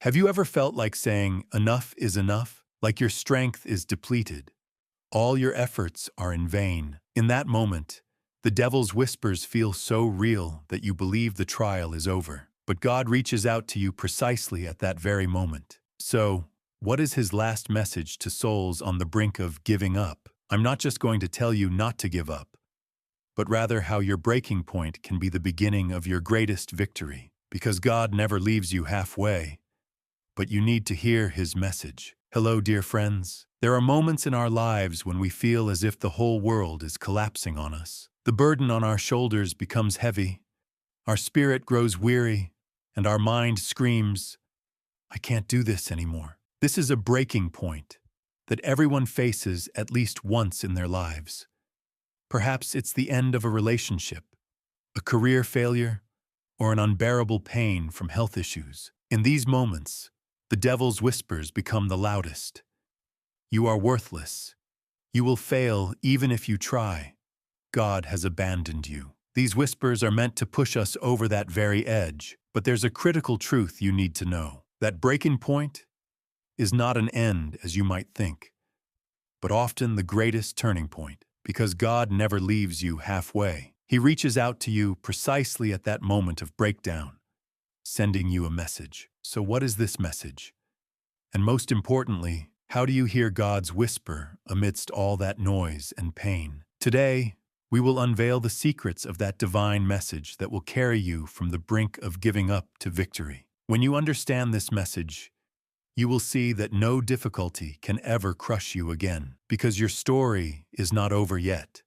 Have you ever felt like saying, enough is enough? Like your strength is depleted. All your efforts are in vain. In that moment, the devil's whispers feel so real that you believe the trial is over. But God reaches out to you precisely at that very moment. So, what is his last message to souls on the brink of giving up? I'm not just going to tell you not to give up, but rather how your breaking point can be the beginning of your greatest victory. Because God never leaves you halfway, but you need to hear his message. Hello, dear friends. There are moments in our lives when we feel as if the whole world is collapsing on us. The burden on our shoulders becomes heavy, our spirit grows weary, and our mind screams, I can't do this anymore. This is a breaking point that everyone faces at least once in their lives. Perhaps it's the end of a relationship, a career failure, or an unbearable pain from health issues. In these moments, the devil's whispers become the loudest. You are worthless. You will fail even if you try. God has abandoned you. These whispers are meant to push us over that very edge, but there's a critical truth you need to know. That breaking point is not an end as you might think, but often the greatest turning point, because God never leaves you halfway. He reaches out to you precisely at that moment of breakdown, sending you a message. So what is this message? And most importantly, how do you hear God's whisper amidst all that noise and pain? Today, we will unveil the secrets of that divine message that will carry you from the brink of giving up to victory. When you understand this message, you will see that no difficulty can ever crush you again, because your story is not over yet,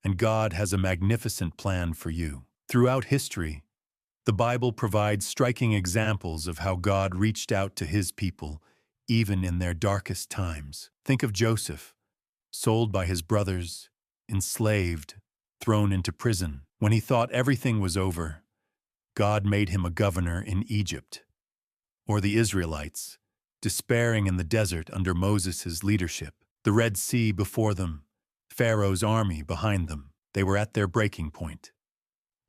and God has a magnificent plan for you. Throughout history, the Bible provides striking examples of how God reached out to his people, even in their darkest times. Think of Joseph, sold by his brothers, enslaved, thrown into prison. When he thought everything was over, God made him a governor in Egypt. Or the Israelites, despairing in the desert under Moses' leadership, the Red Sea before them, Pharaoh's army behind them. They were at their breaking point.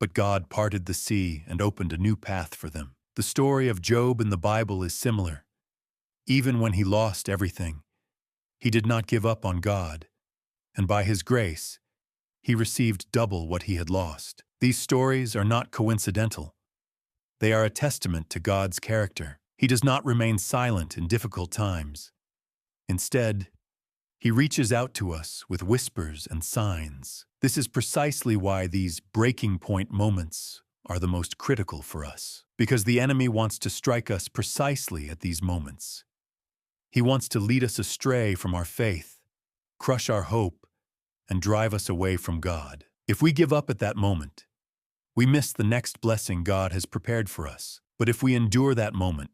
But God parted the sea and opened a new path for them. The story of Job in the Bible is similar. Even when he lost everything, he did not give up on God, and by his grace, he received double what he had lost. These stories are not coincidental. They are a testament to God's character. He does not remain silent in difficult times. Instead, he reaches out to us with whispers and signs. This is precisely why these breaking point moments are the most critical for us, because the enemy wants to strike us precisely at these moments. He wants to lead us astray from our faith, crush our hope, and drive us away from God. If we give up at that moment, we miss the next blessing God has prepared for us. But if we endure that moment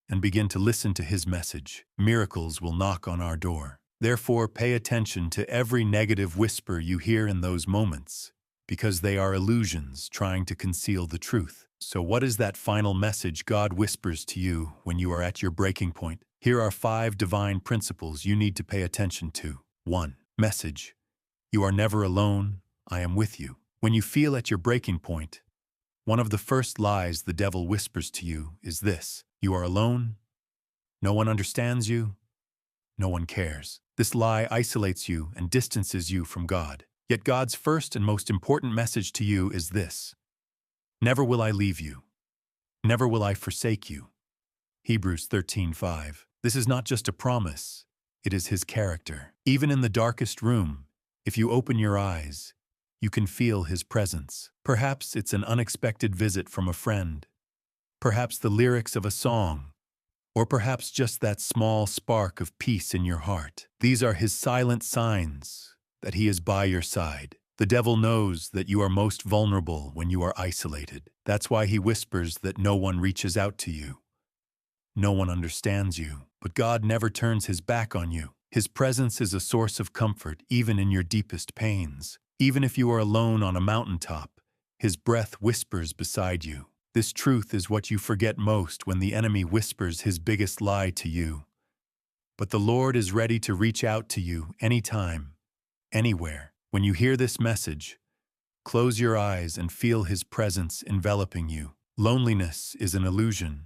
and begin to listen to his message, miracles will knock on our door. Therefore, pay attention to every negative whisper you hear in those moments, because they are illusions trying to conceal the truth. So what is that final message God whispers to you when you are at your breaking point? Here are 5 divine principles you need to pay attention to. 1. Message. You are never alone. I am with you. When you feel at your breaking point, one of the first lies the devil whispers to you is this: you are alone, no one understands you, no one cares. This lie isolates you and distances you from God. Yet God's first and most important message to you is this: never will I leave you. Never will I forsake you. Hebrews 13:5. This is not just a promise, it is his character. Even in the darkest room, if you open your eyes, you can feel his presence. Perhaps it's an unexpected visit from a friend, perhaps the lyrics of a song, or perhaps just that small spark of peace in your heart. These are his silent signs that he is by your side. The devil knows that you are most vulnerable when you are isolated. That's why he whispers that no one reaches out to you. No one understands you. But God never turns his back on you. His presence is a source of comfort even in your deepest pains. Even if you are alone on a mountaintop, his breath whispers beside you. This truth is what you forget most when the enemy whispers his biggest lie to you. But the Lord is ready to reach out to you anytime, anywhere. When you hear this message, close your eyes and feel his presence enveloping you. Loneliness is an illusion,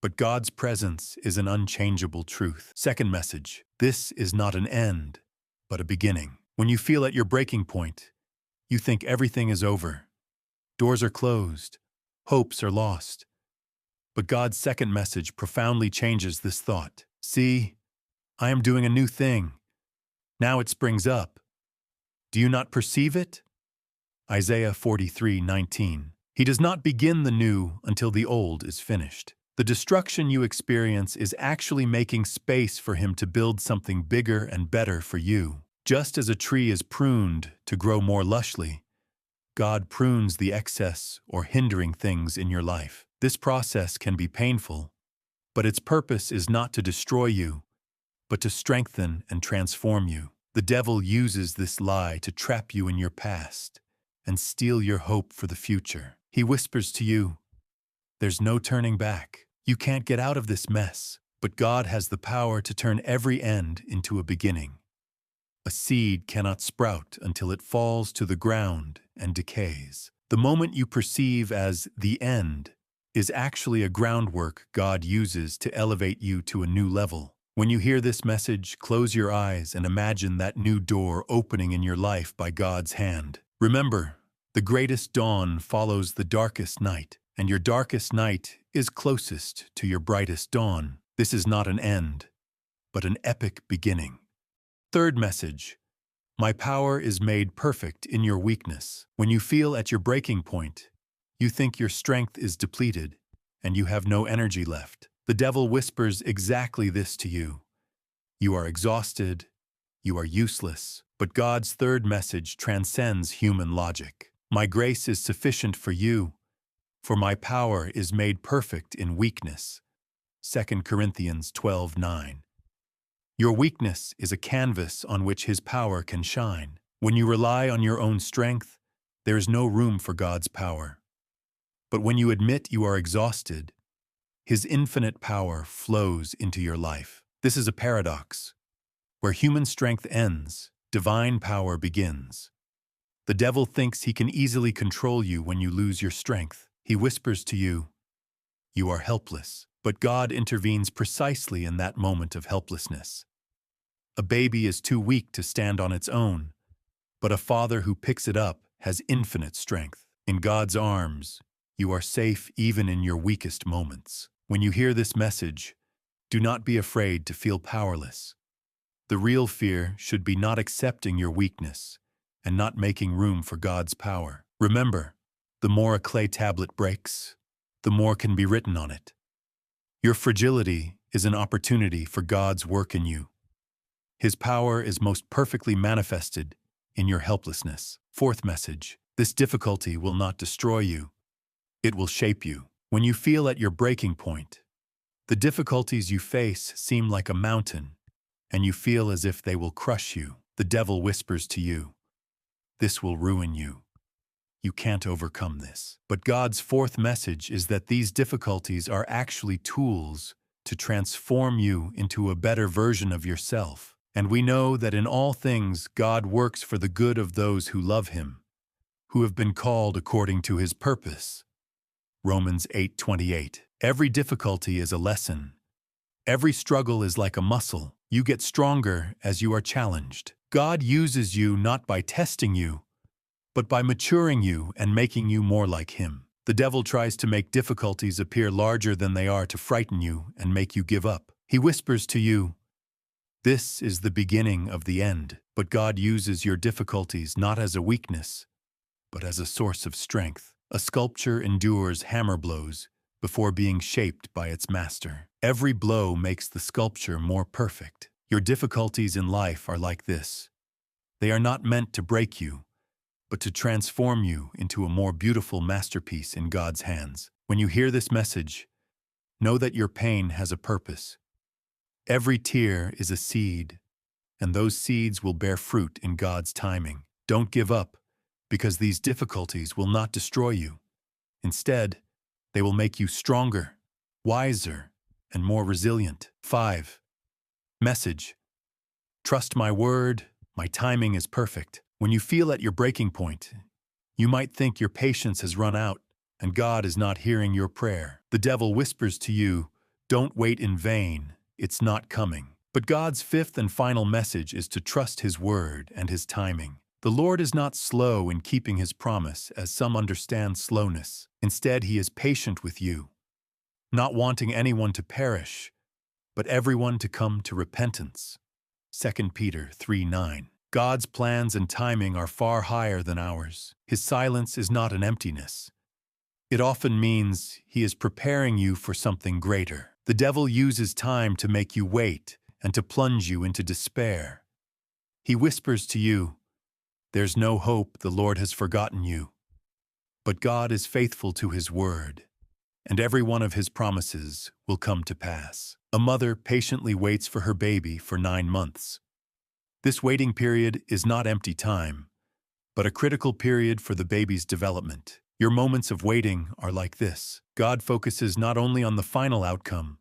but God's presence is an unchangeable truth. Second message, this is not an end, but a beginning. When you feel at your breaking point, you think everything is over. Doors are closed. Hopes are lost. But God's second message profoundly changes this thought. See, I am doing a new thing. Now it springs up. Do you not perceive it? Isaiah 43:19. He does not begin the new until the old is finished. The destruction you experience is actually making space for him to build something bigger and better for you. Just as a tree is pruned to grow more lushly, God prunes the excess or hindering things in your life. This process can be painful, but its purpose is not to destroy you, but to strengthen and transform you. The devil uses this lie to trap you in your past and steal your hope for the future. He whispers to you, there's no turning back. You can't get out of this mess, but God has the power to turn every end into a beginning. A seed cannot sprout until it falls to the ground and decays. The moment you perceive as the end is actually a groundwork God uses to elevate you to a new level. When you hear this message, close your eyes and imagine that new door opening in your life by God's hand. Remember, the greatest dawn follows the darkest night, and your darkest night is closest to your brightest dawn. This is not an end, but an epic beginning. Third message, my power is made perfect in your weakness. When you feel at your breaking point, you think your strength is depleted and you have no energy left. The devil whispers exactly this to you. You are exhausted, you are useless, but God's third message transcends human logic. My grace is sufficient for you, for my power is made perfect in weakness. 2 Corinthians 12:9. Your weakness is a canvas on which His power can shine. When you rely on your own strength, there is no room for God's power. But when you admit you are exhausted, His infinite power flows into your life. This is a paradox. Where human strength ends, divine power begins. The devil thinks he can easily control you when you lose your strength. He whispers to you, you are helpless. But God intervenes precisely in that moment of helplessness. A baby is too weak to stand on its own, but a father who picks it up has infinite strength. In God's arms, you are safe even in your weakest moments. When you hear this message, do not be afraid to feel powerless. The real fear should be not accepting your weakness and not making room for God's power. Remember, the more a clay tablet breaks, the more can be written on it. Your fragility is an opportunity for God's work in you. His power is most perfectly manifested in your helplessness. Fourth message, this difficulty will not destroy you. It will shape you. When you feel at your breaking point, the difficulties you face seem like a mountain, and you feel as if they will crush you. The devil whispers to you, this will ruin you. You can't overcome this. But God's fourth message is that these difficulties are actually tools to transform you into a better version of yourself. And we know that in all things God works for the good of those who love Him, who have been called according to His purpose. Romans 8:28. Every difficulty is a lesson. Every struggle is like a muscle. You get stronger as you are challenged. God uses you not by testing you, but by maturing you and making you more like Him. The devil tries to make difficulties appear larger than they are to frighten you and make you give up. He whispers to you, this is the beginning of the end. But God uses your difficulties not as a weakness, but as a source of strength. A sculpture endures hammer blows before being shaped by its master. Every blow makes the sculpture more perfect. Your difficulties in life are like this. They are not meant to break you, but to transform you into a more beautiful masterpiece in God's hands. When you hear this message, know that your pain has a purpose. Every tear is a seed, and those seeds will bear fruit in God's timing. Don't give up, because these difficulties will not destroy you. Instead, they will make you stronger, wiser, and more resilient. 5. Message. Trust my word, my timing is perfect. When you feel at your breaking point, you might think your patience has run out and God is not hearing your prayer. The devil whispers to you, Don't wait in vain, it's not coming. But God's fifth and final message is to trust His word and His timing. The Lord is not slow in keeping His promise, as some understand slowness. Instead, He is patient with you, not wanting anyone to perish, but everyone to come to repentance. 2 Peter 3:9. God's plans and timing are far higher than ours. His silence is not an emptiness. It often means He is preparing you for something greater. The devil uses time to make you wait and to plunge you into despair. He whispers to you, "There's no hope, the Lord has forgotten you." But God is faithful to His word, and every one of His promises will come to pass. A mother patiently waits for her baby for 9 months. This waiting period is not empty time, but a critical period for the baby's development. Your moments of waiting are like this. God focuses not only on the final outcome,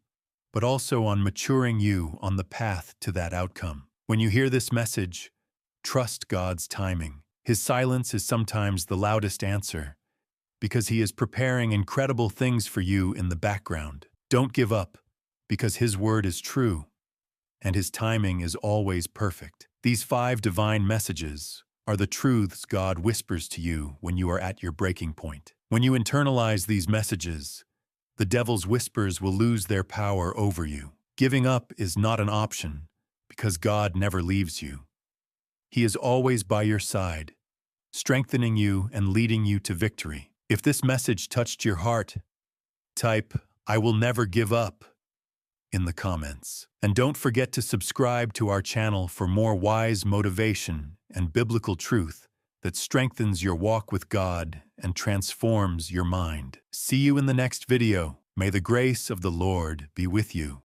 but also on maturing you on the path to that outcome. When you hear this message, trust God's timing. His silence is sometimes the loudest answer, because He is preparing incredible things for you in the background. Don't give up, because His word is true, and His timing is always perfect. These 5 divine messages are the truths God whispers to you when you are at your breaking point. When you internalize these messages, the devil's whispers will lose their power over you. Giving up is not an option, because God never leaves you. He is always by your side, strengthening you and leading you to victory. If this message touched your heart, type, "I will never give up," in the comments. And don't forget to subscribe to our channel for more wise motivation and biblical truth that strengthens your walk with God and transforms your mind. See you in the next video. May the grace of the Lord be with you.